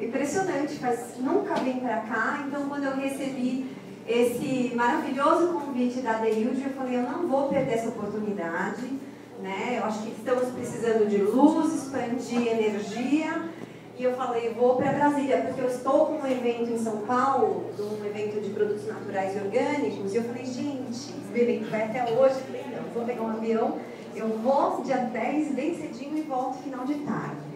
impressionante, nunca vim para cá, então quando eu recebi esse maravilhoso convite da Deilde, eu falei, eu não vou perder essa oportunidade, né? Eu acho que estamos precisando de luz, expandir energia, e eu falei, vou para Brasília, porque eu estou com um evento em São Paulo, um evento de produtos naturais e orgânicos, e eu falei, gente, esse evento vai até hoje, eu falei, não, vou pegar um avião, eu vou dia 10, bem cedinho, e volto final de tarde.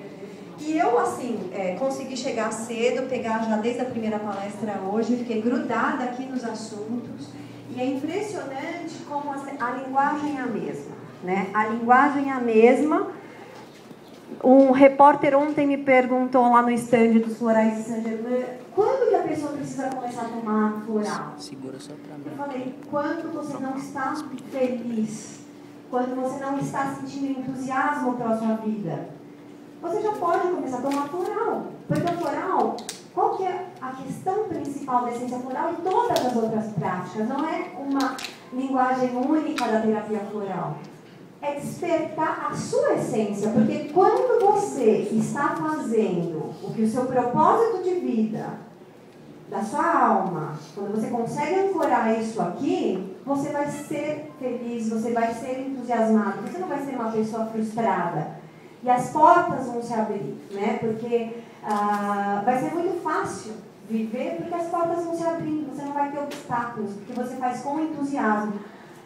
E eu, assim, consegui chegar cedo, pegar já desde a primeira palestra hoje, fiquei grudada aqui nos assuntos, e é impressionante como a linguagem é a mesma, né? A linguagem é a mesma. Um repórter ontem me perguntou lá no stand dos florais de Saint-Germain, quando que a pessoa precisa começar a tomar floral? Segura só pra mim. Eu falei, quando você não está feliz, quando você não está sentindo entusiasmo pela sua vida, você já pode começar a tomar floral. Porque o floral, qual que é a questão principal da essência floral e todas as outras práticas? Não é uma linguagem única da terapia floral. É despertar a sua essência. Porque quando você está fazendo o que o seu propósito de vida, da sua alma, quando você consegue ancorar isso aqui, você vai ser feliz, você vai ser entusiasmado, você não vai ser uma pessoa frustrada. E as portas vão se abrir, né? Porque vai ser muito fácil viver, porque as portas vão se abrindo, você não vai ter obstáculos, porque você faz com entusiasmo.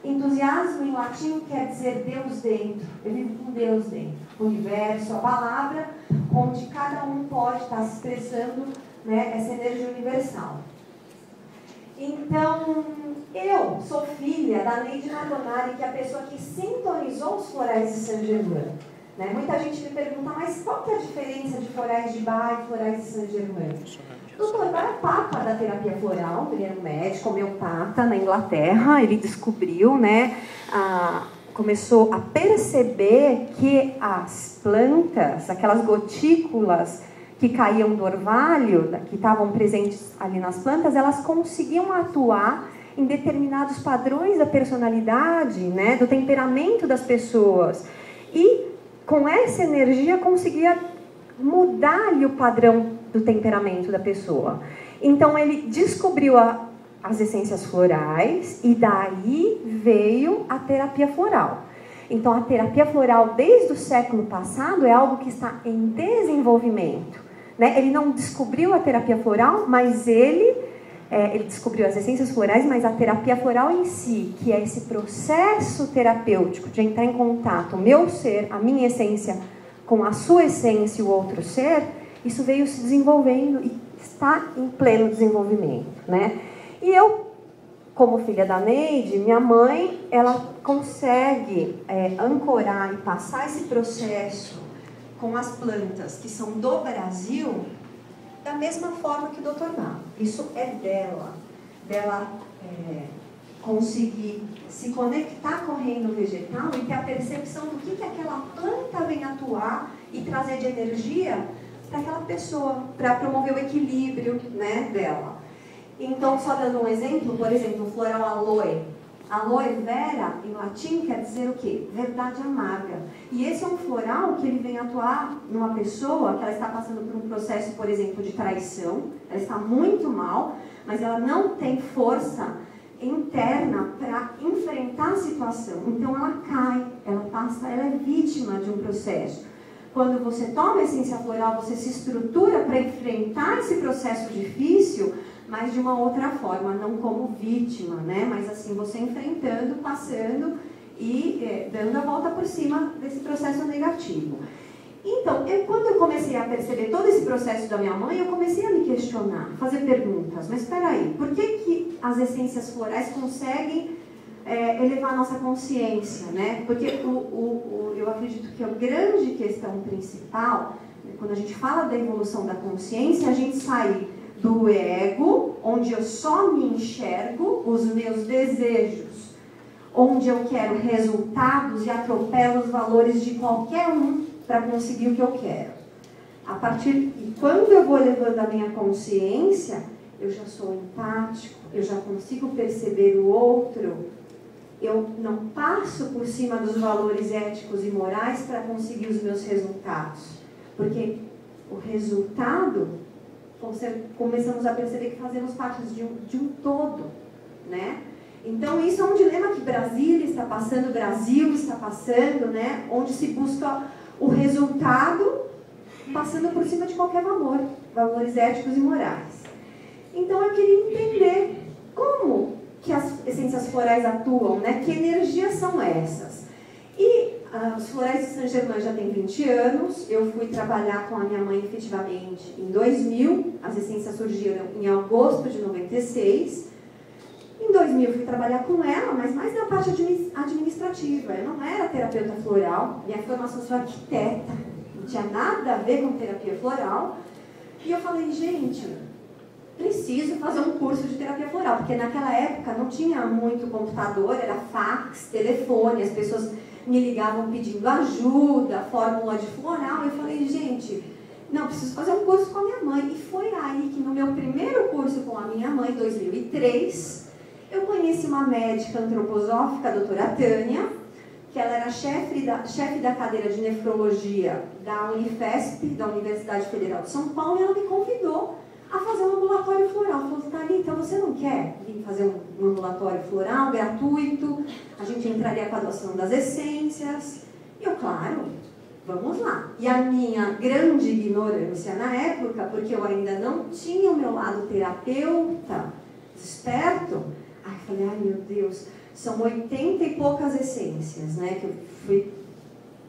Entusiasmo em latim quer dizer Deus dentro. Eu vivo com Deus dentro. O universo, a palavra, onde cada um pode estar se expressando, né, essa energia universal. Então, eu sou filha da Neide Nardonari, que é a pessoa que sintonizou os florais de Saint-Germain. Né? Muita gente me pergunta, mas qual que é a diferença de florais de Bach e florais de Saint-Germain? O Dr. Bach é papa da terapia floral, ele era um médico homeopata na Inglaterra, ele descobriu, né, começou a perceber que as plantas, aquelas gotículas que caíam do orvalho, que estavam presentes ali nas plantas, elas conseguiam atuar em determinados padrões da personalidade, né, do temperamento das pessoas. E com essa energia conseguia mudar ali o padrão do temperamento da pessoa. Então ele descobriu as essências florais e daí veio a terapia floral. Então a terapia floral desde o século passado é algo que está em desenvolvimento, né? Ele não descobriu a terapia floral, mas ele descobriu as essências florais, mas a terapia floral em si, que é esse processo terapêutico de entrar em contato, o meu ser, a minha essência, com a sua essência e o outro ser, isso veio se desenvolvendo e está em pleno desenvolvimento, né? E eu, como filha da Neide, minha mãe, ela consegue ancorar e passar esse processo com as plantas que são do Brasil da mesma forma que o Dr. Bach. Isso é dela conseguir se conectar com o reino vegetal e ter a percepção do que aquela planta vem atuar e trazer de energia para aquela pessoa, para promover o equilíbrio, né, dela. Então, só dando um exemplo, por exemplo, o floral aloe. Aloe vera, em latim, quer dizer o quê? Verdade amarga. E esse é um floral que ele vem atuar numa pessoa que ela está passando por um processo, por exemplo, de traição. Ela está muito mal, mas ela não tem força interna para enfrentar a situação. Então ela cai, ela é vítima de um processo. Quando você toma a essência floral, você se estrutura para enfrentar esse processo difícil, mas de uma outra forma, não como vítima, né? Mas assim, você enfrentando, passando e dando a volta por cima desse processo negativo. Então, quando eu comecei a perceber todo esse processo da minha mãe, eu comecei a me questionar, fazer perguntas. Mas espera aí, por que as essências florais conseguem elevar a nossa consciência, né? Porque eu acredito que a grande questão principal, quando a gente fala da evolução da consciência, a gente sai do ego, onde eu só me enxergo, os meus desejos, onde eu quero resultados e atropelo os valores de qualquer um para conseguir o que eu quero. E quando eu vou levando a minha consciência, eu já sou empático, eu já consigo perceber o outro, eu não passo por cima dos valores éticos e morais para conseguir os meus resultados. Porque o resultado, começamos a perceber que fazemos parte de um todo, né? Então, isso é um dilema que Brasília está passando, o Brasil está passando, né? Onde se busca o resultado passando por cima de qualquer valor, valores éticos e morais. Então, eu queria entender como que as essências florais atuam, né? Que energias são essas? E os florais de Saint-Germain já tem 20 anos, eu fui trabalhar com a minha mãe efetivamente em 2000, as essências surgiram em agosto de 96. Em 2000 fui trabalhar com ela, mas mais na parte administrativa. Eu não era terapeuta floral, minha formação sou arquiteta, não tinha nada a ver com terapia floral. E eu falei, gente, preciso fazer um curso de terapia floral, porque naquela época não tinha muito computador, era fax, telefone, as pessoas me ligavam pedindo ajuda, fórmula de floral. Eu falei, gente, não, preciso fazer um curso com a minha mãe. E foi aí que no meu primeiro curso com a minha mãe, em 2003, eu conheci uma médica antroposófica, a doutora Tânia, que ela era chefe da cadeira de nefrologia da Unifesp, da Universidade Federal de São Paulo, e ela me convidou a fazer um ambulatório floral. Ela falou, Thalita, você não quer vir fazer um ambulatório floral gratuito? A gente entraria com a doação das essências. E eu, claro, vamos lá. E a minha grande ignorância na época, porque eu ainda não tinha o meu lado terapeuta desperto, aí eu falei, ai meu Deus, são 80 e poucas essências, né? Que eu fui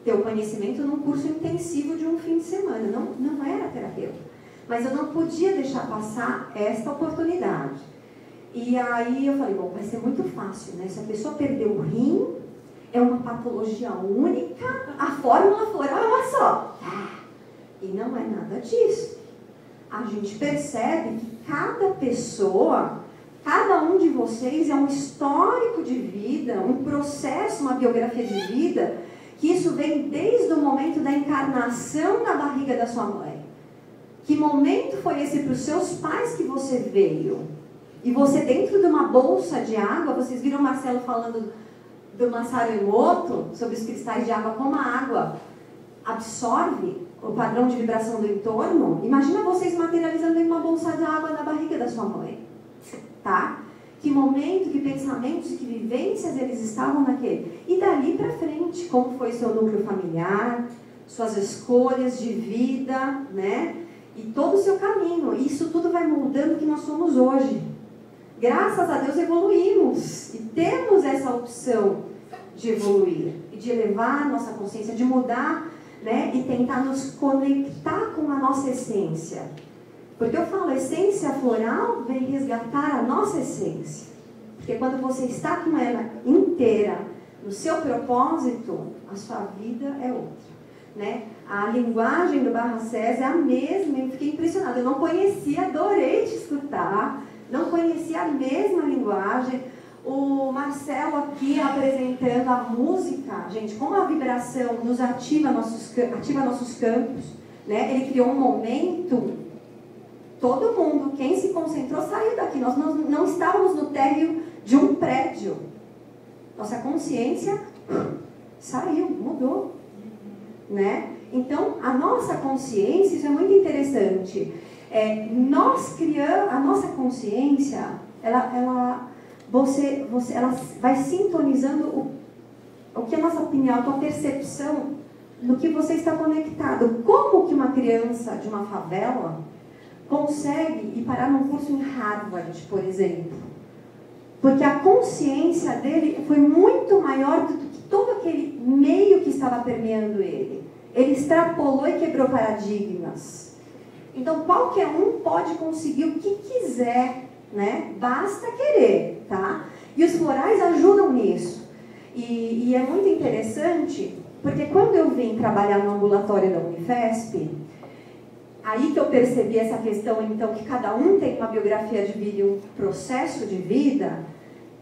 ter o conhecimento num curso intensivo de um fim de semana. Não era terapeuta. Mas eu não podia deixar passar esta oportunidade. E aí eu falei, bom, vai ser muito fácil, né? Se a pessoa perdeu o rim, é uma patologia única, a fórmula floral é uma só. E não é nada disso. A gente percebe que cada pessoa, cada um de vocês é um histórico de vida, um processo, uma biografia de vida, que isso vem desde o momento da encarnação na barriga da sua mãe. Que momento foi esse para os seus pais que você veio? E você dentro de uma bolsa de água, vocês viram o Marcelo falando do Masaru Emoto, sobre os cristais de água, como a água absorve o padrão de vibração do entorno. Imagina vocês materializando em uma bolsa de água na barriga da sua mãe. Tá? Que momento, que pensamentos, que vivências eles estavam naquele. E dali para frente, como foi seu núcleo familiar, suas escolhas de vida, né? E todo o seu caminho. E isso tudo vai moldando o que nós somos hoje. Graças a Deus evoluímos. E temos essa opção de evoluir. E de elevar a nossa consciência, de mudar, né? E tentar nos conectar com a nossa essência. Porque eu falo, a essência floral vem resgatar a nossa essência. Porque quando você está com ela inteira no seu propósito, a sua vida é outra. Né? A linguagem do Barra César é a mesma, eu fiquei impressionada. Eu não conhecia, adorei te escutar. Não conhecia a mesma linguagem. O Marcelo aqui apresentando a música, gente, como a vibração nos ativa nossos campos. Né? Ele criou um momento... Todo mundo, quem se concentrou, saiu daqui. Nós não estávamos no térreo de um prédio. Nossa consciência saiu, mudou. Né? Então, a nossa consciência, isso é muito interessante. Nós criamos, a nossa consciência, ela vai sintonizando o que a nossa opinião, a tua percepção do que você está conectado. Como que uma criança de uma favela consegue ir parar num curso em Harvard, por exemplo? Porque a consciência dele foi muito maior do que todo aquele meio que estava permeando ele. Ele extrapolou e quebrou paradigmas. Então, qualquer um pode conseguir o que quiser, né? Basta querer, tá? E os florais ajudam nisso. E é muito interessante, porque quando eu vim trabalhar no ambulatório da Unifesp, aí que eu percebi essa questão, então, que cada um tem uma biografia de vida e um processo de vida,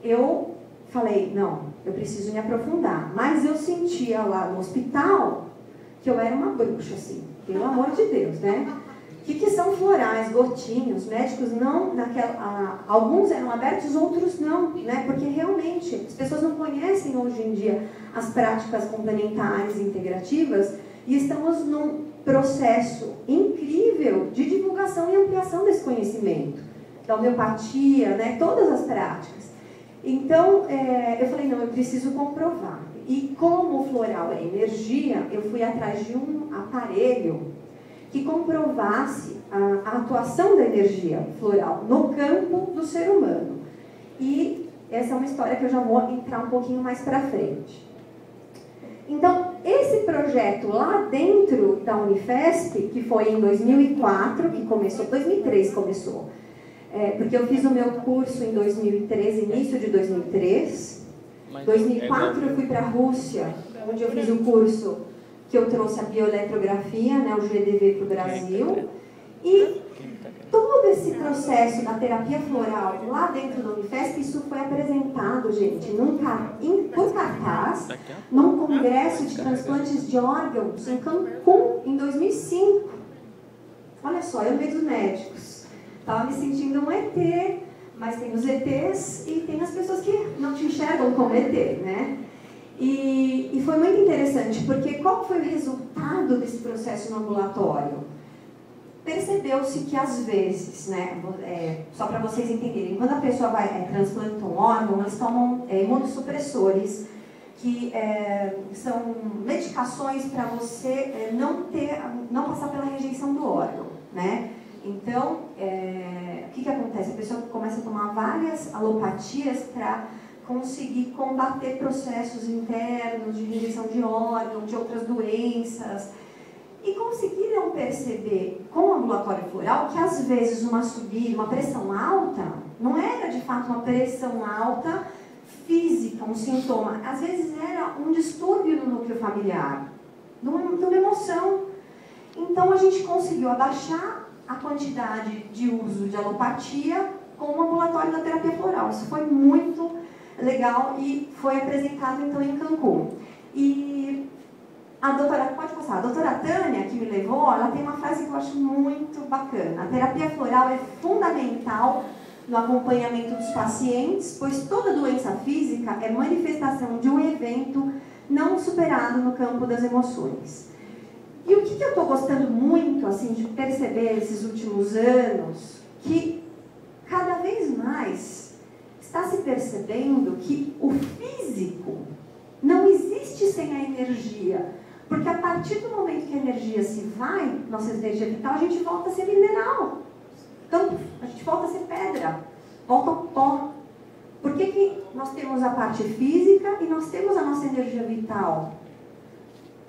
eu falei, não, eu preciso me aprofundar. Mas eu sentia lá no hospital que eu era uma bruxa, assim, pelo amor de Deus, né? O que são florais, gotinhos, médicos não, alguns eram abertos, outros não, né? Porque realmente as pessoas não conhecem hoje em dia as práticas complementares e integrativas, e estamos processo incrível de divulgação e ampliação desse conhecimento, da homeopatia, né, todas as práticas. Então, eu falei, não, eu preciso comprovar. E como o floral é energia, eu fui atrás de um aparelho que comprovasse a atuação da energia floral no campo do ser humano. E essa é uma história que eu já vou entrar um pouquinho mais para frente. Então, esse projeto lá dentro da Unifesp, que foi em 2004, que começou, 2003 começou, porque eu fiz o meu curso em 2013, início de 2003. Em 2004 eu fui para a Rússia, onde eu fiz o curso que eu trouxe a bioeletrografia, né, o GDV para o Brasil. E todo esse processo da terapia floral lá dentro da Unifesp, isso foi apresentado, gente, por cartaz, num congresso de transplantes de órgãos em Cancún, em 2005. Olha só, eu meio dos médicos. Estava me sentindo um ET, mas tem os ETs e tem as pessoas que não te enxergam como ET, né? E foi muito interessante, porque qual foi o resultado desse processo no ambulatório? Percebeu-se que às vezes, né, só para vocês entenderem, quando a pessoa transplanta um órgão, eles tomam imunossupressores, que são medicações para você não passar pela rejeição do órgão, né? Então, o que acontece? A pessoa começa a tomar várias alopatias para conseguir combater processos internos de rejeição de órgão, de outras doenças. E conseguiram perceber com o ambulatório floral que às vezes uma subida, uma pressão alta, não era de fato uma pressão alta física, um sintoma. Às vezes era um distúrbio no núcleo familiar, de uma emoção. Então a gente conseguiu abaixar a quantidade de uso de alopatia com o ambulatório da terapia floral. Isso foi muito legal e foi apresentado então em Cancún. E a doutora, pode passar, a doutora Tânia, que me levou, ela tem uma frase que eu acho muito bacana. A terapia floral é fundamental no acompanhamento dos pacientes, pois toda doença física é manifestação de um evento não superado no campo das emoções. E o que eu estou gostando muito assim, de perceber esses últimos anos, que cada vez mais está se percebendo que o físico não existe sem a energia. Porque a partir do momento que a energia se vai, nossa energia vital, a gente volta a ser mineral. Então, a gente volta a ser pedra, volta ao pó. Por que nós temos a parte física e nós temos a nossa energia vital?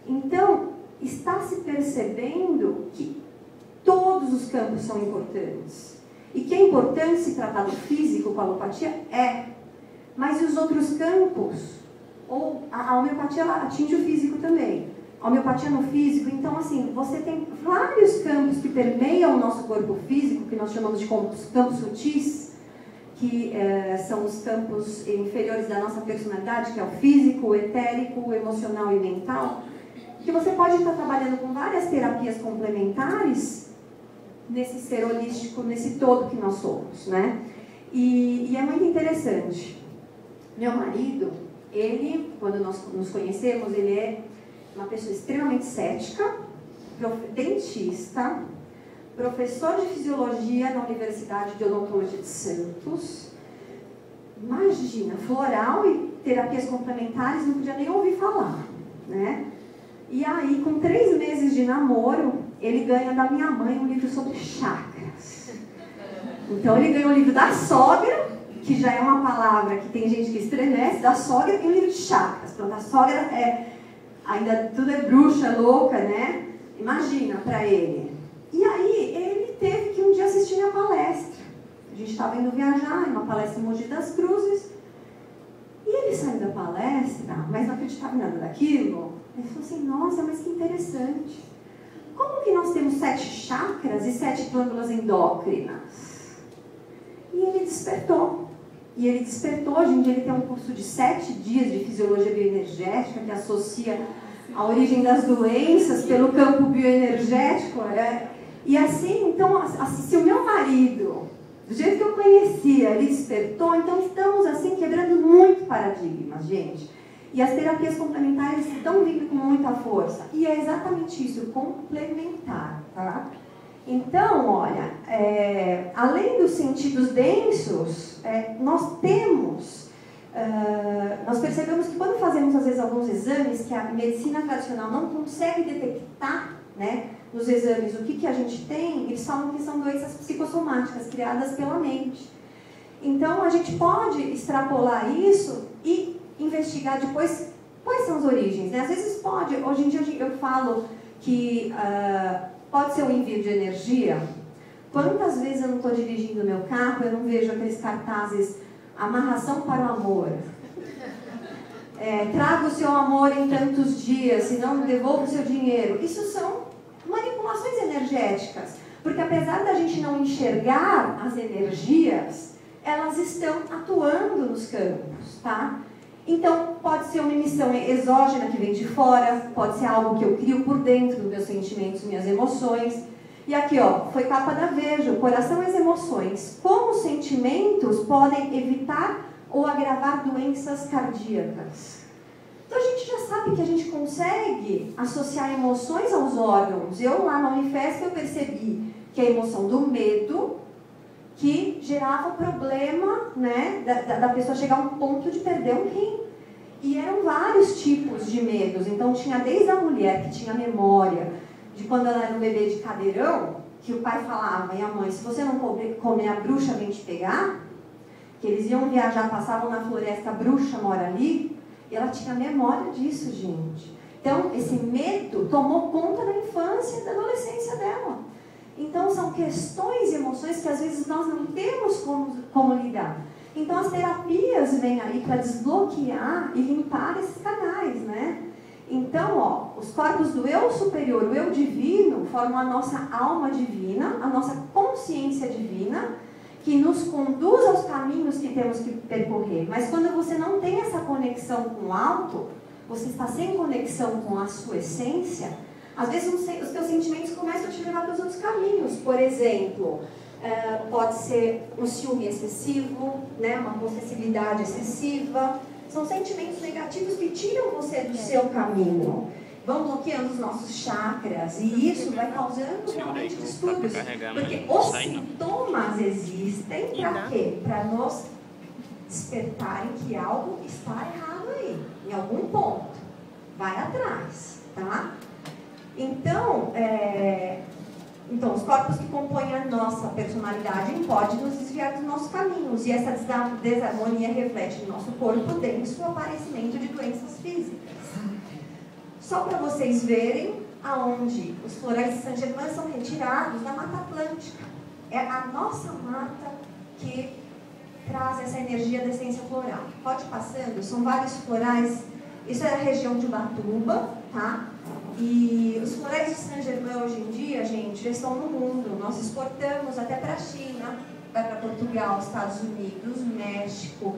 Então, está se percebendo que todos os campos são importantes. E que é importante se tratar do físico com a alopatia? Mas e os outros campos? Ou a homeopatia ela atinge o físico também. A homeopatia no físico, então assim, você tem vários campos que permeiam o nosso corpo físico, que nós chamamos de campos sutis, que são os campos inferiores da nossa personalidade, que é o físico, o etérico, o emocional e mental, que você pode estar trabalhando com várias terapias complementares nesse ser holístico, nesse todo que nós somos, né? E é muito interessante. Meu marido, ele, quando nós nos conhecemos, ele é uma pessoa extremamente cética, dentista, professor de fisiologia na Universidade de Odontologia de Santos. Imagina, floral e terapias complementares, não podia nem ouvir falar, né? E aí, com 3 meses de namoro, ele ganha da minha mãe um livro sobre chakras. Então, ele ganhou o livro da sogra, que já é uma palavra que tem gente que estremece, da sogra, e um livro de chakras. Pronto, a sogra ainda tudo é bruxa, louca, né? Imagina para ele. E aí, ele teve que um dia assistir minha palestra. A gente estava indo viajar, em uma palestra em Mogi das Cruzes. E ele saiu da palestra, mas não acreditava em nada daquilo. Ele falou assim, nossa, mas que interessante. Como que nós temos 7 chakras e 7 glândulas endócrinas? E ele despertou. Hoje em dia ele tem um curso de 7 dias de fisiologia bioenergética, que associa a origem das doenças pelo campo bioenergético. E assim, então, se o meu marido, do jeito que eu conhecia, ele despertou, então estamos assim quebrando muito paradigmas, gente. E as terapias complementares estão vindo com muita força. E é exatamente isso, complementar, tá? Então, olha, além dos sentidos densos, nós percebemos que quando fazemos, às vezes, alguns exames que a medicina tradicional não consegue detectar, né, nos exames o que a gente tem, eles falam que são doenças psicossomáticas criadas pela mente. Então, a gente pode extrapolar isso e investigar depois quais são as origens, né? Às vezes pode, hoje em dia eu falo que pode ser um envio de energia. Quantas vezes eu não estou dirigindo o meu carro, eu não vejo aqueles cartazes, amarração para o amor. Traga o seu amor em tantos dias, senão devolva o seu dinheiro. Isso são manipulações energéticas, porque apesar da gente não enxergar as energias, elas estão atuando nos campos, tá? Então, pode ser uma emissão exógena que vem de fora, pode ser algo que eu crio por dentro dos meus sentimentos, minhas emoções. E aqui, ó, foi capa da Veja, o coração e as emoções. Como os sentimentos podem evitar ou agravar doenças cardíacas. Então, a gente já sabe que a gente consegue associar emoções aos órgãos. Eu, lá na Unifesp, eu percebi que a emoção do medo, que gerava problema, né, da pessoa chegar a um ponto de perder um rim. E eram vários tipos de medos. Então, tinha desde a mulher que tinha memória de quando ela era um bebê de cadeirão, que o pai falava, e a mãe, se você não comer, a bruxa vem te pegar, que eles iam viajar, passavam na floresta, a bruxa mora ali, e ela tinha memória disso, gente. Então, esse medo tomou conta da infância e da adolescência dela. Então, são questões e emoções que às vezes nós não temos como lidar. Então, as terapias vêm aí para desbloquear e limpar esses canais, né? Então, ó, os corpos do eu superior, o eu divino, formam a nossa alma divina, a nossa consciência divina, que nos conduz aos caminhos que temos que percorrer. Mas quando você não tem essa conexão com o alto, você está sem conexão com a sua essência, às vezes os teus sentimentos começam a te levar para os outros caminhos. Por exemplo, pode ser um ciúme excessivo, né, uma possessividade excessiva. São sentimentos negativos que tiram você do seu caminho. Vão bloqueando os nossos chakras. E isso vai causando realmente distúrbios. Porque os sintomas existem para quê? Para nos despertarem que algo está errado aí. Em algum ponto. Vai atrás, tá? Então, os corpos que compõem a nossa personalidade podem nos desviar dos nossos caminhos. E essa desarmonia reflete no nosso corpo denso o aparecimento de doenças físicas. Só para vocês verem aonde os florais de Saint-Germain são retirados da Mata Atlântica. É a nossa mata que traz essa energia da essência floral. Pode ir passando, são vários florais. Isso é a região de Ubatuba, tá? E os florais de Saint-Germain hoje em dia, gente, já estão no mundo. Nós exportamos até para a China, vai para Portugal, Estados Unidos, México.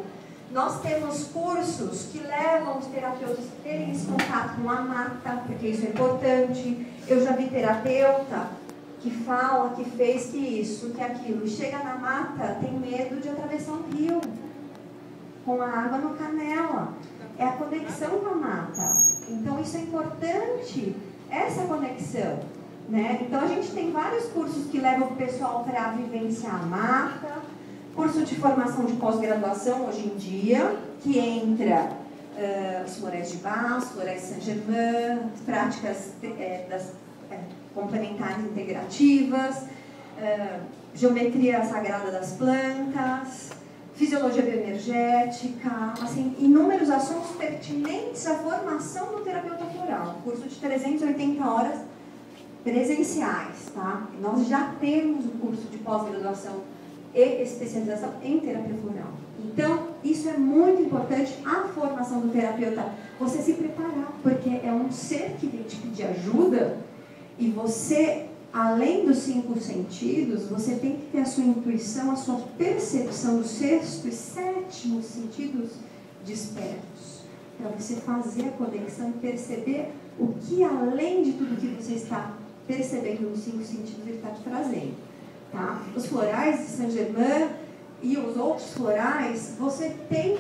Nós temos cursos que levam os terapeutas a terem esse contato com a mata, porque isso é importante. Eu já vi terapeuta que fala, que fez que isso, que aquilo. Chega na mata, tem medo de atravessar um rio, com a água no canela. É a conexão com a mata. Então, isso é importante, essa conexão, né? Então, a gente tem vários cursos que levam o pessoal para vivenciar a mata, curso de formação de pós-graduação hoje em dia, que entra os florais de Bach, os florais de Saint-Germain, práticas complementares integrativas, geometria sagrada das plantas, fisiologia bioenergética, assim, inúmeros assuntos pertinentes à formação do terapeuta floral. Curso de 380 horas presenciais, tá? Nós já temos o curso de pós-graduação e especialização em terapia floral. Então, isso é muito importante, a formação do terapeuta, você se preparar, porque é um ser que vem te pedir ajuda e você, além dos 5 sentidos, você tem que ter a sua intuição, a sua percepção do 6º e 7º sentidos despertos, para você fazer a conexão e perceber o que, além de tudo que você está percebendo nos 5 sentidos, ele está te trazendo. Tá? Os florais de Saint-Germain e os outros florais, você tem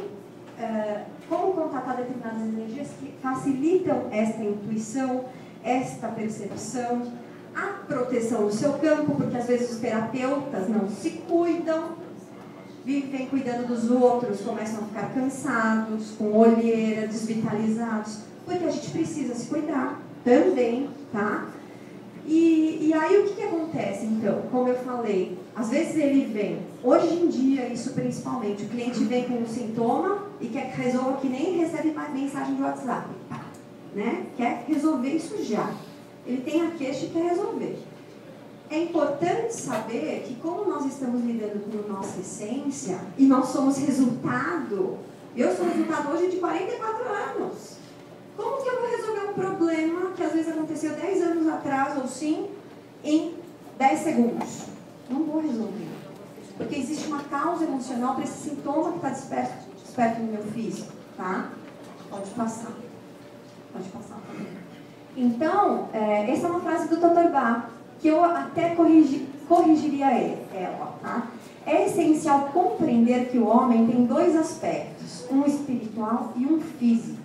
como contatar determinadas energias que facilitam esta intuição, esta percepção, a proteção do seu campo, porque às vezes os terapeutas não se cuidam, vivem cuidando dos outros, começam a ficar cansados, com olheira, desvitalizados, porque a gente precisa se cuidar também, tá? E aí o que acontece então? Como eu falei, às vezes ele vem, hoje em dia, isso principalmente, o cliente vem com um sintoma e quer que resolva, que nem recebe mais mensagem de WhatsApp, né? Quer resolver isso já. Ele tem a queixa e quer resolver. É importante saber que como nós estamos lidando com a nossa essência e nós somos resultado, eu sou resultado hoje de 44 anos. Como que eu vou resolver um problema que às vezes aconteceu 10 anos atrás ou sim, em 10 segundos? Não vou resolver. Porque existe uma causa emocional para esse sintoma que está desperto no meu físico, tá? Pode passar. Pode passar também. Então, essa é uma frase do Dr. Bach, que eu até corrigiria ela, tá? É essencial compreender que o homem tem dois aspectos, um espiritual e um físico.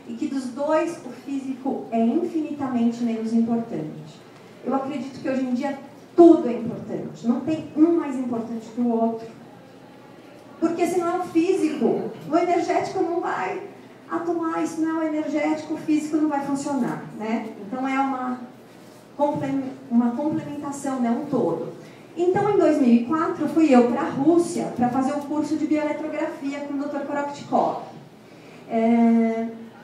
E que dos dois, o físico é infinitamente menos importante. Eu acredito que hoje em dia tudo é importante. Não tem um mais importante que o outro. Porque se não é o físico, o energético não vai atuar. Se não é o energético, o físico não vai funcionar, né? Então é uma complementação, né? Um todo. Então, em 2004, fui eu para a Rússia para fazer o curso de bioeletrografia com o Dr. Korotkov.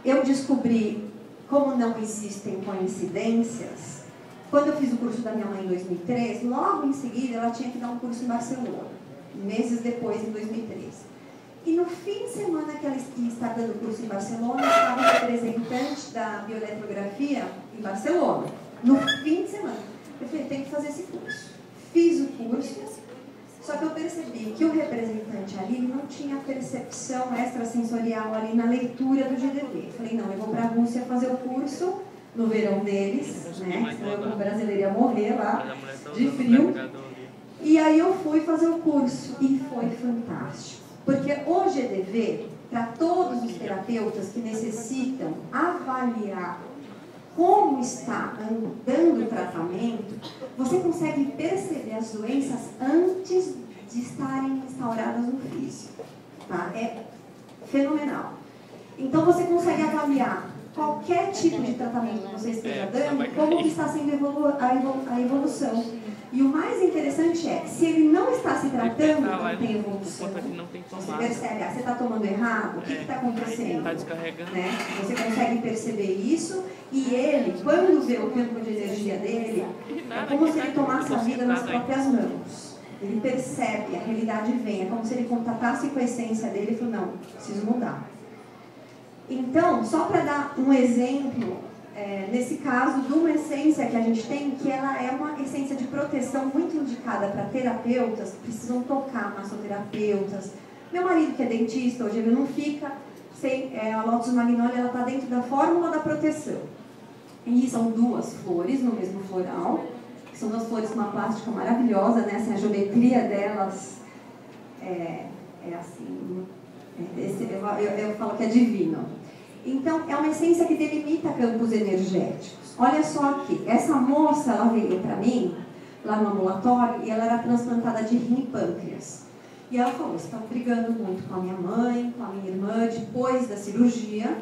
Eu descobri como não existem coincidências. Quando eu fiz o curso da minha mãe em 2003, logo em seguida ela tinha que dar um curso em Barcelona, meses depois, em 2013. E no fim de semana que ela ia estar dando o curso em Barcelona, estava o representante da bioeletrografia em Barcelona. No fim de semana. Eu falei, tem que fazer esse curso. Fiz o curso, só que eu percebi que o representante ali não tinha percepção extrasensorial ali na leitura do GDV. Eu falei, não, eu vou para a Rússia fazer o curso no verão deles, né? Senão eu como brasileira ia morrer lá, de frio. E aí eu fui fazer o curso e foi fantástico. Porque o GDV, para todos os terapeutas que necessitam avaliar como está andando o tratamento, você consegue perceber as doenças antes de estarem instauradas no físico. Tá? É fenomenal. Então você consegue avaliar qualquer tipo de tratamento que você esteja dando, como que está sendo a evolução. E o mais interessante é, se ele não está se tratando, não tem evolução. Você percebe, você está tomando errado, o que está acontecendo? Está descarregando. Né? Você consegue perceber isso, e ele, quando vê o campo de energia dele, é como se ele tomasse a vida nas próprias mãos. Ele percebe, a realidade vem, é como se ele contatasse com a essência dele e falou, não, preciso mudar. Então, só para dar um exemplo, nesse caso, de uma essência que a gente tem, que ela é uma essência de proteção muito indicada para terapeutas, que precisam tocar, massoterapeutas. Meu marido, que é dentista, hoje ele não fica sem a Lotus Magnolia, ela está dentro da fórmula da proteção. E são duas flores no mesmo floral, que são duas flores com uma plástica maravilhosa, né? Assim, a geometria delas é assim, eu falo que é divino. Então, é uma essência que delimita campos energéticos. Olha só aqui, essa moça, ela veio para mim, lá no ambulatório, e ela era transplantada de rim e pâncreas. E ela falou, estão brigando muito com a minha mãe, com a minha irmã, depois da cirurgia,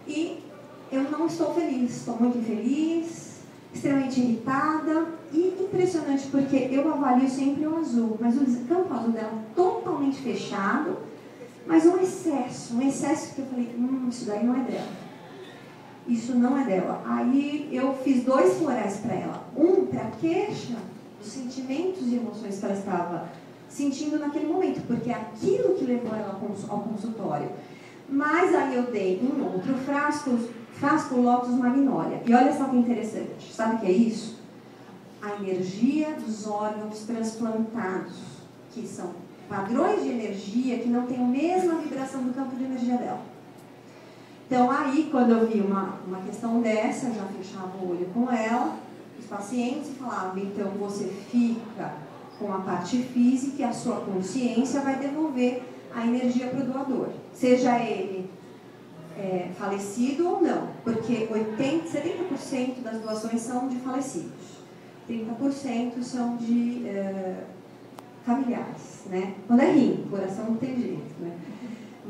e eu não estou feliz, estou muito infeliz, extremamente irritada, e impressionante, porque eu avalio sempre o azul, mas o campo azul dela totalmente fechado, mas um excesso que eu falei, isso daí não é dela. Isso não é dela. Aí eu fiz 2 florais para ela. Um para a queixa dos sentimentos e emoções que ela estava sentindo naquele momento, porque é aquilo que levou ela ao consultório. Mas aí eu dei um outro frasco Lotus Magnolia. E olha só que interessante. Sabe o que é isso? A energia dos órgãos transplantados, que são padrões de energia que não têm a mesma vibração do campo de energia dela. Então, aí, quando eu vi uma questão dessa, eu já fechava o olho com ela, os pacientes falavam, então você fica com a parte física e a sua consciência vai devolver a energia para o doador, seja ele falecido ou não, porque 70% das doações são de falecidos, 30% são de familiares, né? Quando é rim, coração não tem jeito, né?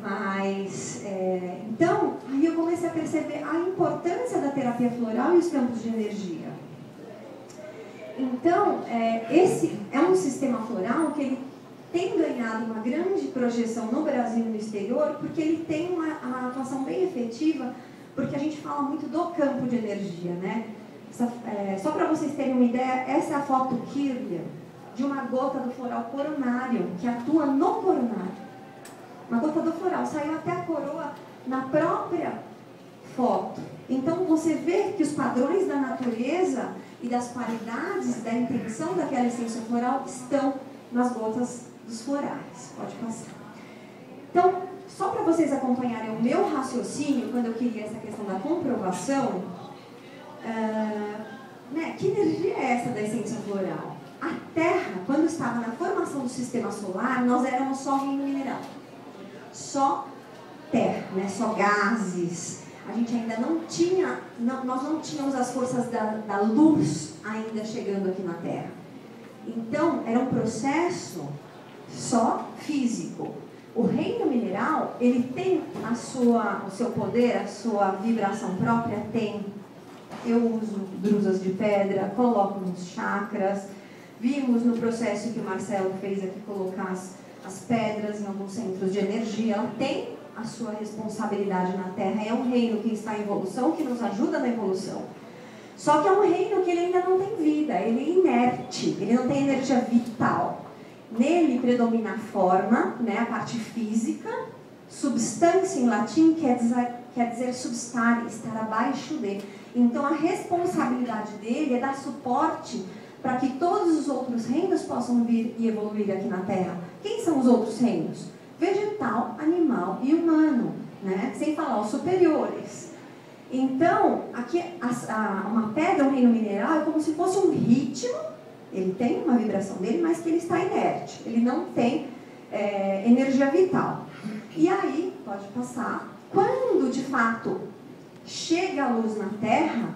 Mas, então, aí eu comecei a perceber a importância da terapia floral e os campos de energia. Então, esse é um sistema floral que ele tem ganhado uma grande projeção no Brasil e no exterior, porque ele tem uma atuação bem efetiva, porque a gente fala muito do campo de energia, né? Só para vocês terem uma ideia, essa é a foto Kirlian de uma gota do floral coronário, que atua no coronário. Uma gota do floral, saiu até a coroa na própria foto. Então você vê que os padrões da natureza e das qualidades da intenção daquela essência floral estão nas gotas dos florais. Pode passar. Então, só para vocês acompanharem o meu raciocínio, quando eu queria essa questão da comprovação, que energia é essa da essência floral? A Terra, quando estava na formação do sistema solar, nós éramos só reino mineral. Só terra, né? Só gases. A gente ainda não tinha, nós não tínhamos as forças da luz ainda chegando aqui na Terra. Então, era um processo só físico. O reino mineral, ele tem o seu poder, a sua vibração própria, tem. Eu uso drusas de pedra, coloco nos chakras. Vimos no processo que o Marcelo fez aqui colocar as pedras em alguns centros de energia. Ela tem a sua responsabilidade na Terra. É um reino que está em evolução, que nos ajuda na evolução. Só que é um reino que ele ainda não tem vida, ele é inerte, ele não tem energia vital. Nele predomina a forma, né, a parte física. Substância em latim quer dizer substare, estar abaixo de. Então a responsabilidade dele é dar suporte para que todos os outros reinos possam vir e evoluir aqui na Terra. Quem são os outros reinos? Vegetal, animal e humano, né? Sem falar os superiores. Então, aqui uma pedra, um reino mineral, é como se fosse um ritmo. Ele tem uma vibração dele, mas que ele está inerte. Ele não tem energia vital. E aí, pode passar, quando de fato chega a luz na Terra,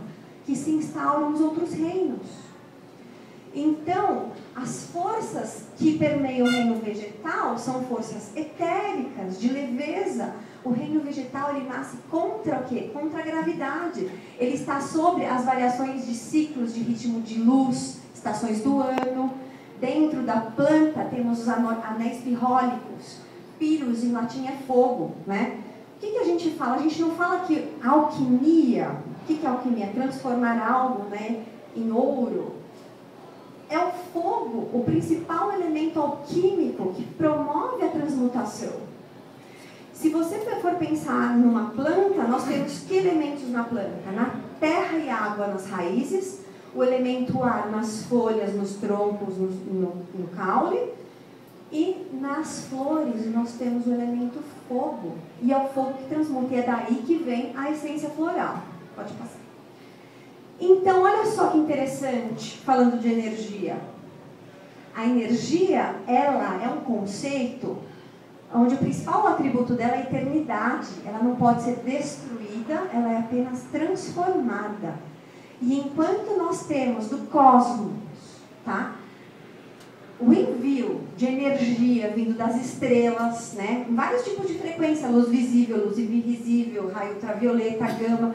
que se instauram os outros reinos. Então, as forças que permeiam o reino vegetal são forças etéricas, de leveza. O reino vegetal, ele nasce contra o quê? Contra a gravidade. Ele está sobre as variações de ciclos de ritmo de luz, estações do ano. Dentro da planta temos os anéis pirrólicos. Pyrrhus, em latim, é fogo, né? O que a gente fala? A gente não fala que alquimia, o que é alquimia? Transformar algo, né, em ouro. É o fogo, o principal elemento alquímico que promove a transmutação. Se você for pensar numa planta, nós temos que elementos na planta? Na terra e água nas raízes, o elemento ar nas folhas, nos troncos, no caule, e nas flores nós temos o elemento fogo. E é o fogo que transmuta, e é daí que vem a essência floral. Pode passar. Então, olha só que interessante, falando de energia. A energia, ela é um conceito onde o principal atributo dela é a eternidade. Ela não pode ser destruída, ela é apenas transformada. E enquanto nós temos do cosmos, tá, o envio de energia vindo das estrelas, né, vários tipos de frequência, luz visível, luz invisível, raio ultravioleta, gama.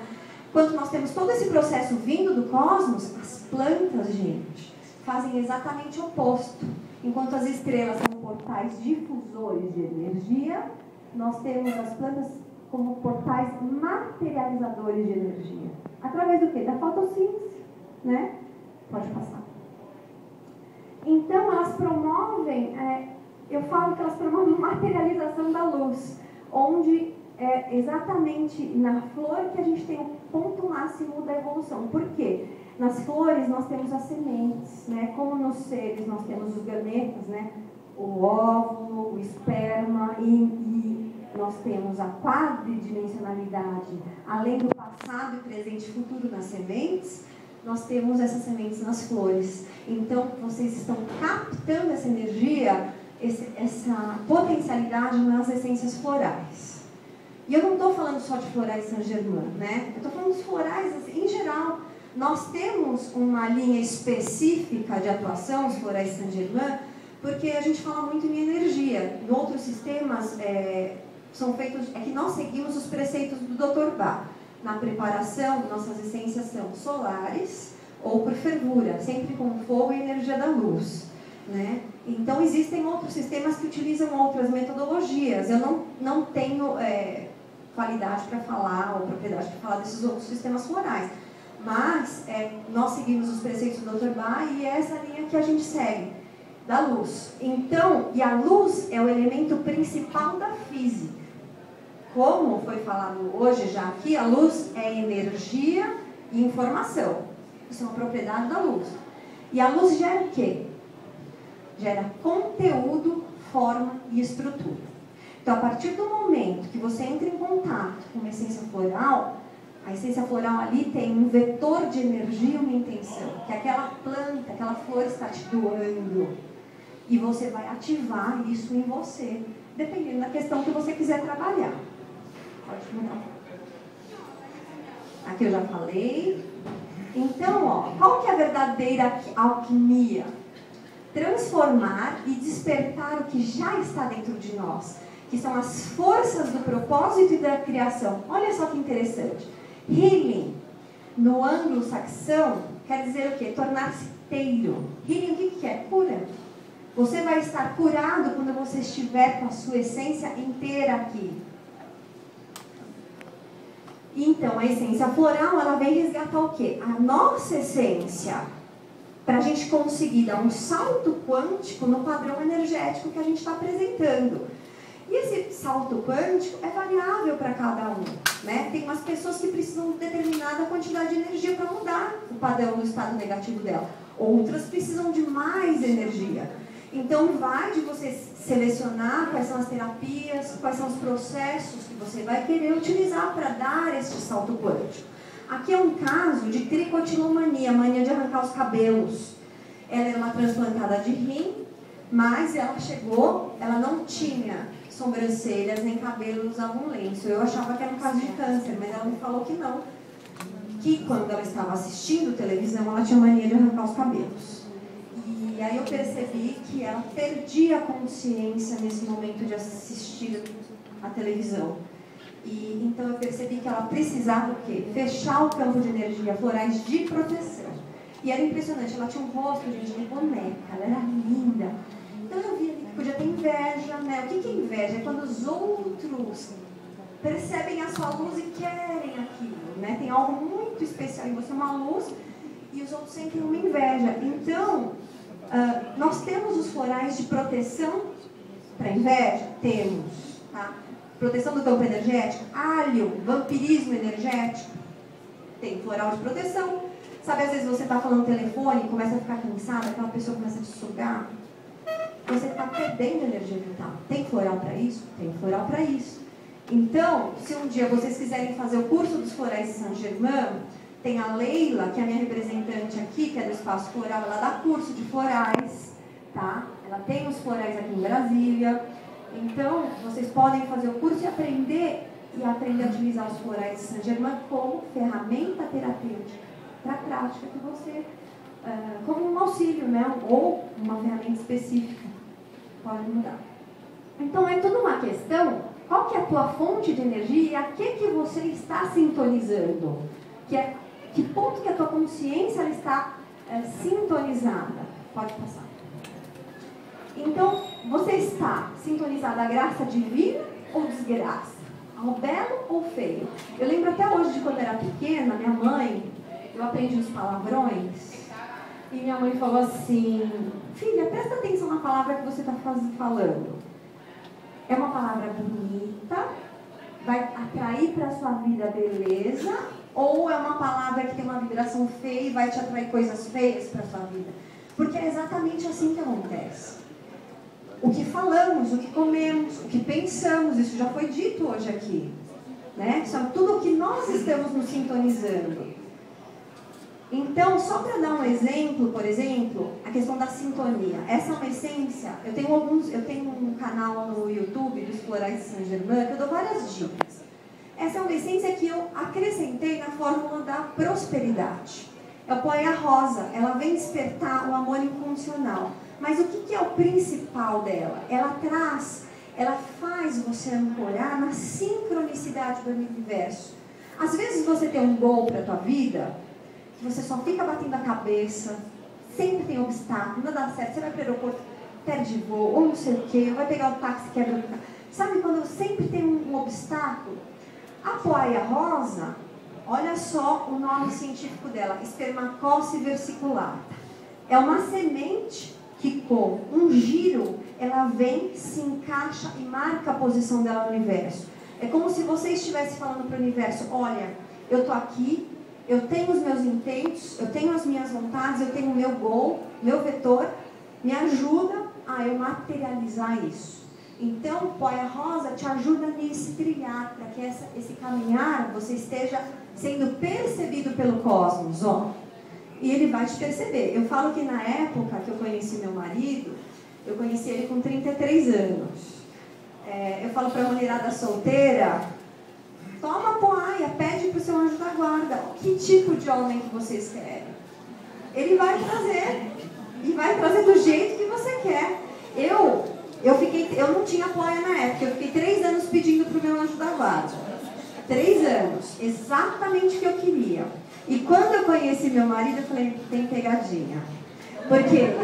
Quando nós temos todo esse processo vindo do cosmos, as plantas, gente, fazem exatamente o oposto. Enquanto as estrelas são portais difusores de energia, nós temos as plantas como portais materializadores de energia. Através do quê? Da fotossíntese, né? Pode passar. Então, elas promovem, eu falo que elas promovem materialização da luz, onde é exatamente na flor que a gente tem o ponto máximo da evolução. Por quê? Nas flores nós temos as sementes, né? Como nos seres nós temos os gametas, né? O óvulo, o esperma e nós temos a quadridimensionalidade. Além do passado, presente e futuro nas sementes, nós temos essas sementes nas flores. Então, vocês estão captando essa energia essa potencialidade nas essências florais. E eu não estou falando só de florais Saint-Germain, né? Eu estou falando dos florais assim, em geral. Nós temos uma linha específica de atuação, os florais Saint-Germain, porque a gente fala muito em energia. Em outros sistemas, são feitos, é que nós seguimos os preceitos do Dr. Bach. Na preparação, nossas essências são solares ou por fervura, sempre com fogo e energia da luz, né? Então, existem outros sistemas que utilizam outras metodologias. Eu não tenho qualidade para falar, ou propriedade para falar desses outros sistemas florais. Mas nós seguimos os preceitos do Dr. Bach e é essa linha que a gente segue, da luz. Então, e a luz é o elemento principal da física. Como foi falado hoje já aqui, a luz é energia e informação. Isso é uma propriedade da luz. E a luz gera o quê? Gera conteúdo, forma e estrutura. Então, a partir do momento que você entra em contato com uma essência floral, a essência floral ali tem um vetor de energia e uma intenção, que aquela planta, aquela flor está te doando. E você vai ativar isso em você, dependendo da questão que você quiser trabalhar. Pode mudar. Aqui eu já falei. Então, ó, qual que é a verdadeira alquimia? Transformar e despertar o que já está dentro de nós, que são as forças do propósito e da criação. Olha só que interessante. Healing, no anglo-saxão, quer dizer o quê? Tornar-se inteiro. Healing, o que é? Cura. Você vai estar curado quando você estiver com a sua essência inteira aqui. Então, a essência floral, ela vem resgatar o quê? A nossa essência, para a gente conseguir dar um salto quântico no padrão energético que a gente está apresentando. E esse salto quântico é variável para cada um, né? Tem umas pessoas que precisam de determinada quantidade de energia para mudar o padrão do estado negativo dela. Outras precisam de mais energia. Então, vai de você selecionar quais são as terapias, quais são os processos que você vai querer utilizar para dar este salto quântico. Aqui é um caso de tricotilomania, mania de arrancar os cabelos. Ela era uma transplantada de rim, mas ela chegou, ela não tinha sobrancelhas nem cabelo, usava um lenço. Eu achava que era um caso de câncer, mas ela me falou que não. Que quando ela estava assistindo televisão, ela tinha mania de arrancar os cabelos. E aí eu percebi que ela perdia a consciência nesse momento de assistir a televisão. E então eu percebi que ela precisava o quê? Fechar o campo de energia florais de proteção. E era impressionante, ela tinha um rosto, gente, de boneca, ela era linda. Então eu vi ali que podia ter inveja, né? O que é inveja? É quando os outros percebem a sua luz e querem aquilo, né? Tem algo muito especial em você, uma luz, e os outros sentem uma inveja. Então, nós temos os florais de proteção para inveja? Temos, tá? Proteção do campo energético, alho, vampirismo energético, tem floral de proteção. Sabe, às vezes você está falando no telefone e começa a ficar cansada, aquela pessoa começa a te sugar, você está perdendo energia vital. Tem floral para isso? Tem floral para isso. Então, se um dia vocês quiserem fazer o curso dos florais de Saint-Germain, tem a Leila, que é a minha representante aqui, que é do Espaço Floral, ela dá curso de florais, tá? Ela tem os florais aqui em Brasília. Então, vocês podem fazer o curso e aprender a utilizar os florais de Saint-Germain como ferramenta terapêutica para a prática que você, como um auxílio, né? Ou uma ferramenta específica. Pode mudar. Então, é tudo uma questão, qual que é a tua fonte de energia e a que você está sintonizando? Que ponto que a tua consciência ela está sintonizada? Pode passar. Então, você está sintonizada à graça divina ou desgraça? Ao belo ou feio? Eu lembro até hoje de quando eu era pequena, minha mãe, eu aprendi os palavrões, e minha mãe falou assim, filha, presta atenção na palavra que você está falando. É uma palavra bonita, vai atrair para a sua vida beleza, ou é uma palavra que tem uma vibração feia e vai te atrair coisas feias para a sua vida? Porque é exatamente assim que acontece. O que falamos, o que comemos, o que pensamos, isso já foi dito hoje aqui, né? Isso é tudo o que nós estamos nos sintonizando. Então, só para dar um exemplo, por exemplo, a questão da sintonia. Essa é uma essência. Eu tenho um canal no YouTube dos Florais de Saint-Germain que eu dou várias dicas. Essa é uma essência que eu acrescentei na fórmula da prosperidade. É o Poia Rosa, ela vem despertar o amor incondicional. Mas o que é o principal dela? Ela faz você ancorar na sincronicidade do universo. Às vezes você tem um gol para a tua vida, que você só fica batendo a cabeça, sempre tem obstáculo, não dá certo, você vai para o aeroporto, perde voo, ou não sei o quê, vai pegar o táxi, quebra o carro. Sabe quando sempre tem um obstáculo? A Poia Rosa, olha só o nome científico dela, Spermacose versiculata. É uma semente que com um giro, ela vem, se encaixa e marca a posição dela no universo. É como se você estivesse falando para o universo, olha, eu estou aqui, eu tenho os meus intentos, eu tenho as minhas vontades, eu tenho o meu gol, meu vetor, me ajuda a eu materializar isso. Então, Poia Rosa te ajuda nesse trilhar, para que esse caminhar você esteja sendo percebido pelo cosmos, ó. E ele vai te perceber. Eu falo que na época que eu conheci meu marido, eu conheci ele com 33 anos. Eu falo para a mulherada solteira, toma Poia, pede para o seu anjo da guarda, que tipo de homem que vocês querem? Ele vai trazer, e vai trazer do jeito que você quer. Eu não tinha Poia na época, eu fiquei 3 anos pedindo para o meu anjo da guarda. 3 anos, exatamente o que eu queria. E quando eu conheci meu marido, eu falei, tem pegadinha. Porque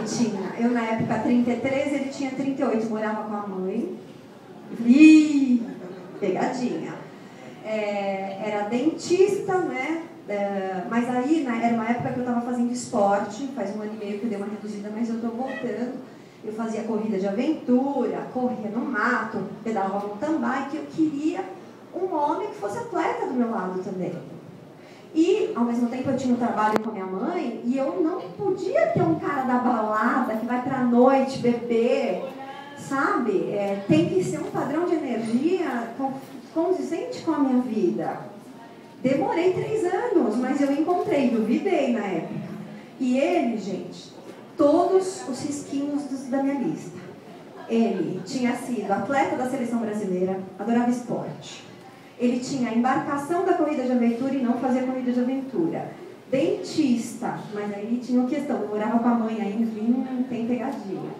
eu na época 33, ele tinha 38, morava com a mãe. Ih, pegadinha. Era dentista, né? Mas aí, era uma época que eu estava fazendo esporte, faz 1 ano e meio que eu dei uma reduzida, mas eu estou voltando. Eu fazia corrida de aventura, corria no mato, pedalava no tambaqui, que eu queria um homem que fosse atleta do meu lado também. E, ao mesmo tempo, eu tinha um trabalho com a minha mãe e eu não podia ter um cara da balada que vai pra noite beber, sabe? Tem que ser um padrão de energia condizente com a minha vida. Demorei 3 anos, mas eu encontrei, duvidei na época. E ele, gente, todos os risquinhos da minha lista. Ele tinha sido atleta da seleção brasileira, adorava esporte. Ele tinha a embarcação da corrida de aventura e não fazia corrida de aventura. Dentista, mas aí tinha uma questão, eu morava com a mãe aí, enfim, tem pegadinha.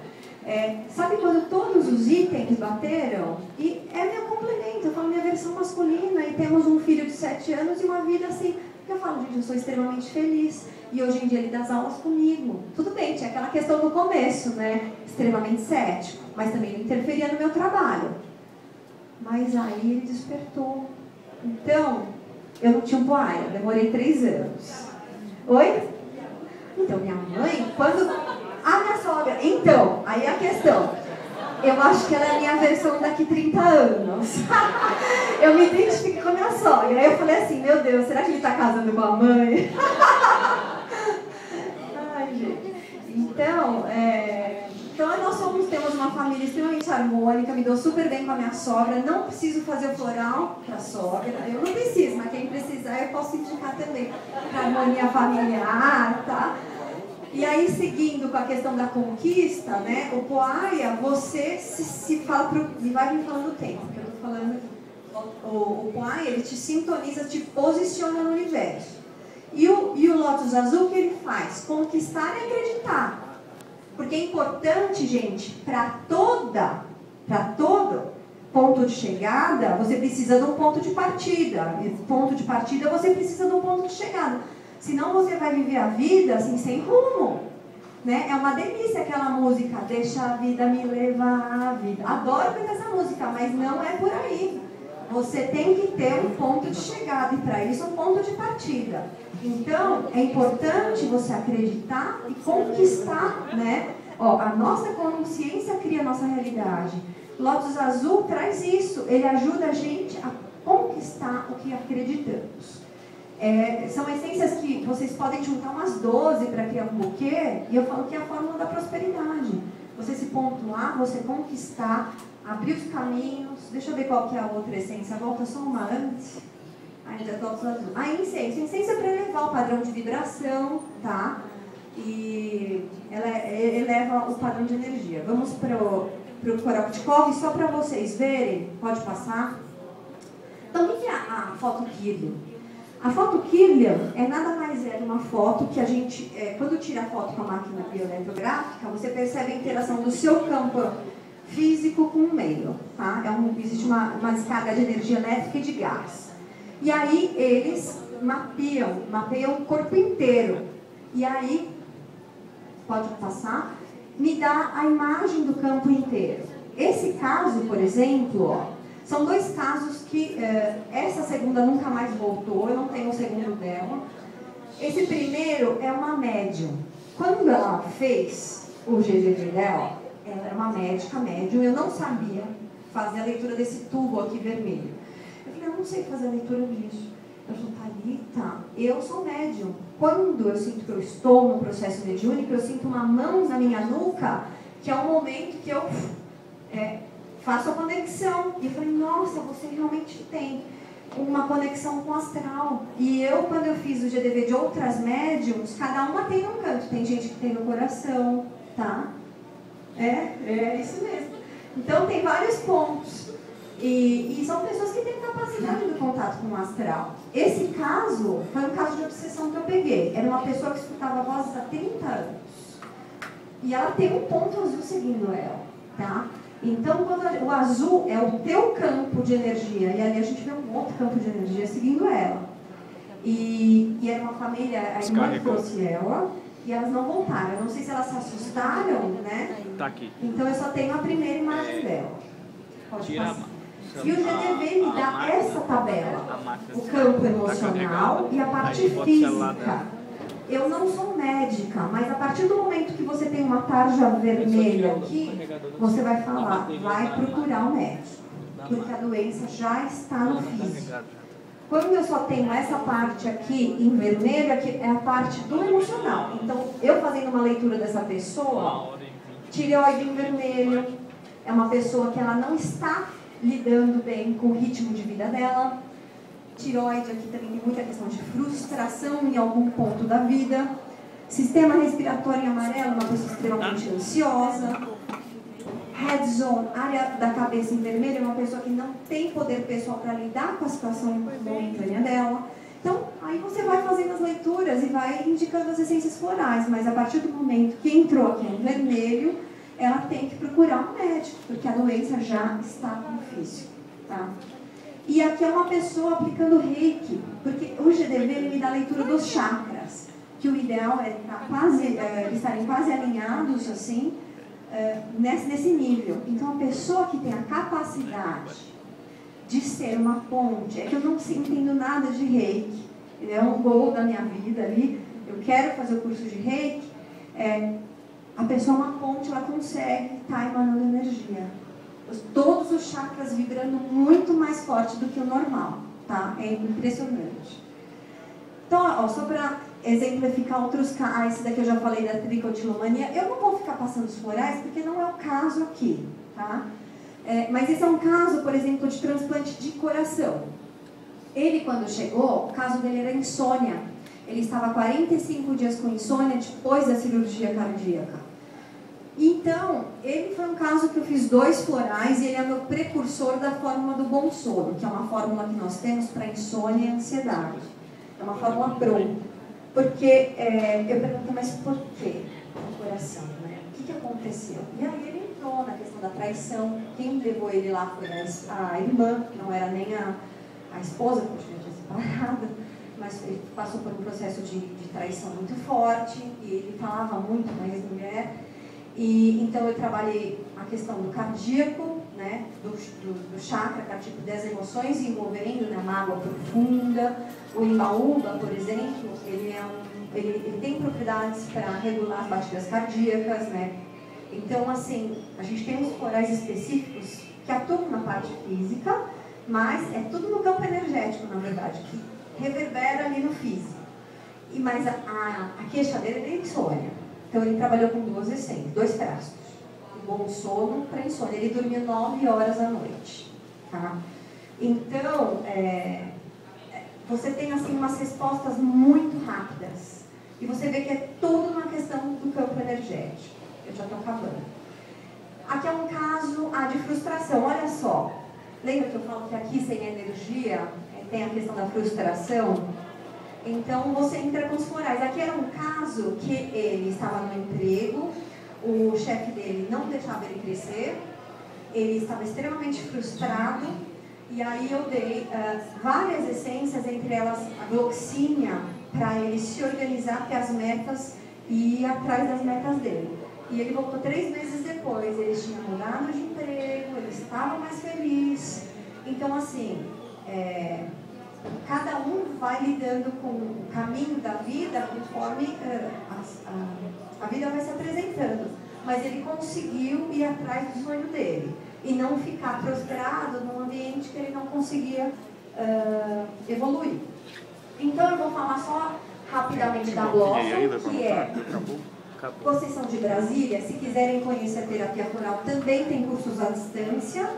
Sabe quando todos os itens bateram? E é meu complemento, eu falo minha versão masculina e temos um filho de 7 anos e uma vida assim, que eu falo, gente, eu sou extremamente feliz. E hoje em dia ele dá as aulas comigo. Tudo bem, tinha aquela questão no começo, né? Extremamente cético, mas também não interferia no meu trabalho. Mas aí ele despertou. Então, eu não tinha um Poia, demorei 3 anos. Oi? Então, minha mãe, quando... A minha sogra... Então, aí a questão. Eu acho que ela é a minha versão daqui 30 anos. Eu me identifico com a minha sogra. Aí eu falei assim, meu Deus, será que ele está casando com a mãe? Ai, gente. Então, nós temos uma família extremamente harmônica, me dou super bem com a minha sogra, não preciso fazer o floral para a sogra, eu não preciso, mas quem precisar eu posso indicar também para harmonia familiar, tá? E aí, seguindo com a questão da conquista, né, o Poia, você se fala, e vai me falando o tempo, que eu estou falando aqui. O Poia, ele te sintoniza, te posiciona no universo. E o Lótus Azul, o que ele faz? Conquistar e acreditar. Porque é importante, gente, para todo ponto de chegada, você precisa de um ponto de partida. E ponto de partida, você precisa de um ponto de chegada. Senão você vai viver a vida assim, sem rumo. Né? É uma delícia aquela música, deixa a vida me levar a vida. Adoro cantar essa música, mas não é por aí. Você tem que ter um ponto de chegada e para isso um ponto de partida. Então, é importante você acreditar e conquistar, né? A nossa consciência cria a nossa realidade. Lótus Azul traz isso, ele ajuda a gente a conquistar o que acreditamos. São essências que vocês podem juntar umas 12 para criar um buquê, e eu falo que é a fórmula da prosperidade. Você se pontuar, você conquistar, abrir os caminhos. Deixa eu ver qual que é a outra essência. Volta só uma antes. Ainda Lótus Azul. Incenso. Incenso é para elevar o padrão de vibração, tá? e ela eleva o padrão de energia. Vamos para o Koropchikov, só para vocês verem, pode passar. Então, o que é a foto Kirlian? A foto Kirlian é nada mais uma foto que a gente, quando tira a foto com a máquina bioeletrográfica, você percebe a interação do seu campo físico com o meio. Tá? Existe uma descarga de energia elétrica e de gás. E aí eles mapeiam o corpo inteiro. E aí, pode passar, me dá a imagem do campo inteiro. Esse caso, por exemplo, ó, são dois casos que essa segunda nunca mais voltou, eu não tenho o segundo dela. Esse primeiro é uma médium. Quando ela fez o GGV dela, ela era uma médica médium, eu não sabia fazer a leitura desse tubo aqui vermelho. Eu falei, eu não sei fazer a leitura disso. Eu falei, Thalita, eu sou médium. Quando eu sinto que eu estou no processo mediúnico, eu sinto uma mão na minha nuca, que é o momento que eu faço a conexão. E eu falei, nossa, você realmente tem uma conexão com o astral. E eu, quando eu fiz o GDV de outras médiums, cada uma tem um canto. Tem gente que tem no coração, tá? É isso mesmo. Então, tem vários pontos. E são pessoas que têm capacidade de contato com o astral. Esse caso foi um caso de obsessão que eu peguei. Era uma pessoa que escutava vozes há 30 anos. E ela tem um ponto azul seguindo ela, tá? Então, quando o azul é o teu campo de energia, e ali a gente vê um outro campo de energia seguindo ela. E era uma família, a irmã trouxe ela, e elas não voltaram. Eu não sei se elas se assustaram, né? Tá aqui. Então, eu só tenho a primeira imagem dela. Pode passar. E o GDV me dá essa tabela, o campo emocional e a parte física. Eu não sou médica, mas a partir do momento que você tem uma tarja vermelha aqui, você vai falar, vai procurar o médico, porque a doença já está no físico. Quando eu só tenho essa parte aqui em vermelho, aqui é a parte do emocional. Então, eu fazendo uma leitura dessa pessoa, tireoide em vermelho, é uma pessoa que ela não está lidando bem com o ritmo de vida dela. Tireoide aqui também tem muita questão de frustração em algum ponto da vida. Sistema respiratório em amarelo, uma pessoa extremamente ansiosa. Head zone, área da cabeça em vermelho, é uma pessoa que não tem poder pessoal para lidar com a situação momentânea dela. Então, aí você vai fazendo as leituras e vai indicando as essências florais, mas a partir do momento que entrou aqui no vermelho, ela tem que procurar um médico, porque a doença já está no físico, tá? E aqui é uma pessoa aplicando reiki, porque o GDV ele me dá a leitura dos chakras, que o ideal é estarem quase alinhados assim, nesse nível. Então, a pessoa que tem a capacidade de ser uma ponte, é que eu não entendo nada de reiki, é um gol da minha vida ali, eu quero fazer o curso de reiki, a pessoa é uma ponte, ela consegue estar emanando energia. Todos os chakras vibrando muito mais forte do que o normal, tá? É impressionante. Então, ó, só para exemplificar outros casos, esse daqui eu já falei da tricotilomania, eu não vou ficar passando os florais porque não é o caso aqui, tá? Mas esse é um caso, por exemplo, de transplante de coração. Ele, quando chegou, o caso dele era insônia. Ele estava 45 dias com insônia depois da cirurgia cardíaca. Então, ele foi um caso que eu fiz 2 florais e ele é meu precursor da fórmula do bom sono, que é uma fórmula que nós temos para insônia e ansiedade. É uma fórmula pronta. Porque eu pergunto, mas por que o coração? Né? O que aconteceu? E aí ele entrou na questão da traição. Quem levou ele lá foi a irmã, que não era nem a esposa, porque já tinha separado, mas ele passou por um processo de traição muito forte, e ele falava muito com a ex-mulher. E então eu trabalhei a questão do cardíaco, né, do chakra cardíaco, das emoções envolvendo na mágoa profunda. O imbaúba, por exemplo, ele tem propriedades para regular as batidas cardíacas, né? Então, assim, a gente tem uns corais específicos que atuam na parte física, mas é tudo no campo energético, na verdade, que reverbera ali no físico. Mas a queixa dele é de insônia. Então, ele trabalhou com 2 essências, 2 frascos. O bom sono para insônia. Ele dormia 9 horas à noite. Tá? Então, você tem assim, umas respostas muito rápidas. E você vê que é tudo uma questão do campo energético. Eu já estou acabando. Aqui é um caso de frustração. Olha só. Lembra que eu falo que aqui sem energia tem a questão da frustração? Então você entra com os florais. Aqui era um caso que ele estava no emprego, o chefe dele não deixava ele crescer, ele estava extremamente frustrado, e aí eu dei várias essências, entre elas a gloxínia, para ele se organizar, ter as metas e ir atrás das metas dele. E ele voltou 3 meses depois, ele tinha mudado de emprego, ele estava mais feliz. Então, assim, cada um vai lidando com o caminho da vida conforme a vida vai se apresentando. Mas ele conseguiu ir atrás do sonho dele e não ficar prostrado num ambiente que ele não conseguia evoluir. Então, eu vou falar só rapidamente da Blossom, que é... Vocês são de Brasília, se quiserem conhecer a terapia floral, também tem cursos à distância.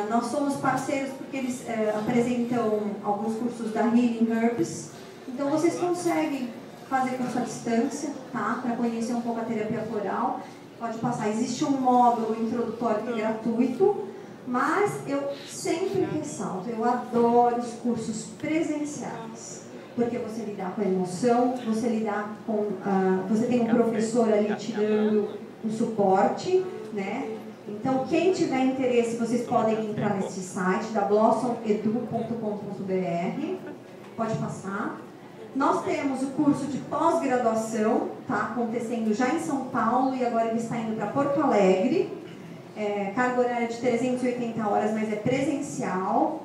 Nós somos parceiros porque eles apresentam alguns cursos da Healing Herbs. Então vocês conseguem fazer curso à distância, tá? Para conhecer um pouco a terapia floral. Pode passar. Existe um módulo introdutório que é gratuito, mas eu sempre ressalto, eu adoro os cursos presenciais. Porque você lidar com a emoção, você lidar com... você tem um professor ali te dando um suporte, né? Então, quem tiver interesse, vocês podem entrar nesse site da blossomedu.com.br. Pode passar. Nós temos o curso de pós-graduação, tá? Acontecendo já em São Paulo e agora ele está indo para Porto Alegre. Carga horária de 380 horas, mas é presencial.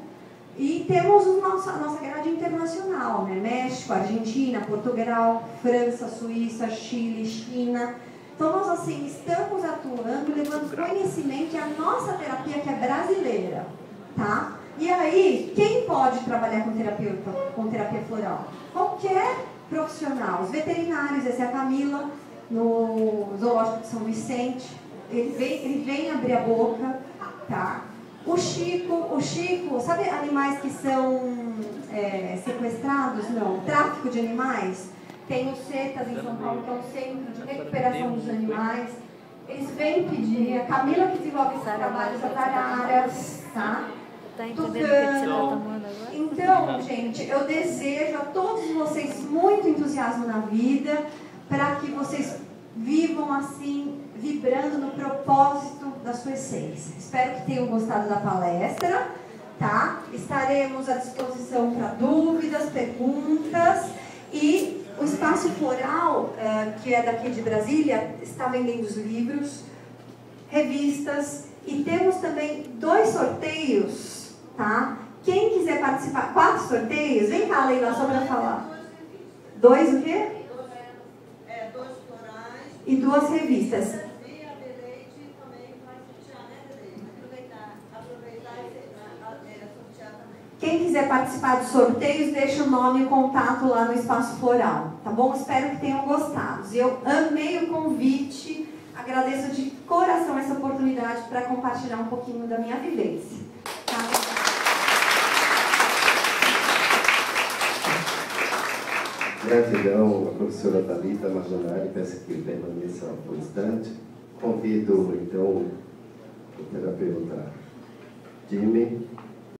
E temos a nossa grade internacional, né? México, Argentina, Portugal, França, Suíça, Chile, China. Então, nós assim, estamos atuando, levando conhecimento, e a nossa terapia que é brasileira, tá? E aí, quem pode trabalhar com terapia floral? Qualquer profissional. Os veterinários, essa é a Camila, no Zoológico de São Vicente. Ele vem abrir a boca, tá? O Chico, sabe animais que são sequestrados? Não, tráfico de animais. Tem o CETAS em São Paulo, que é um centro de recuperação dos animais. Eles vêm pedir, a Camila que desenvolve esses trabalhos, as araras, tá? Tá entendendo o que você tá tomando agora? Então, gente, eu desejo a todos vocês muito entusiasmo na vida, para que vocês vivam assim, vibrando no propósito da sua essência. Espero que tenham gostado da palestra, tá? Estaremos à disposição para dúvidas, perguntas, e o Espaço Floral, que é daqui de Brasília, está vendendo os livros, revistas, e temos também 2 sorteios, tá? Quem quiser participar, 4 sorteios, vem cá, Leila, só para falar. 2 o quê? 2 florais. E 2 revistas. E a Beleite também vai sortear, né, Beleite? Aproveitar e sortear também. Quem quiser participar dos sorteios, deixa o nome e o contato lá no Espaço Floral, tá bom? Espero que tenham gostado. Eu amei o convite, agradeço de coração essa oportunidade para compartilhar um pouquinho da minha vivência. Tá? Gratidão à professora Thalita Marjonari, peço que permaneça por um instante. Convido, então, o terapeuta Jimmy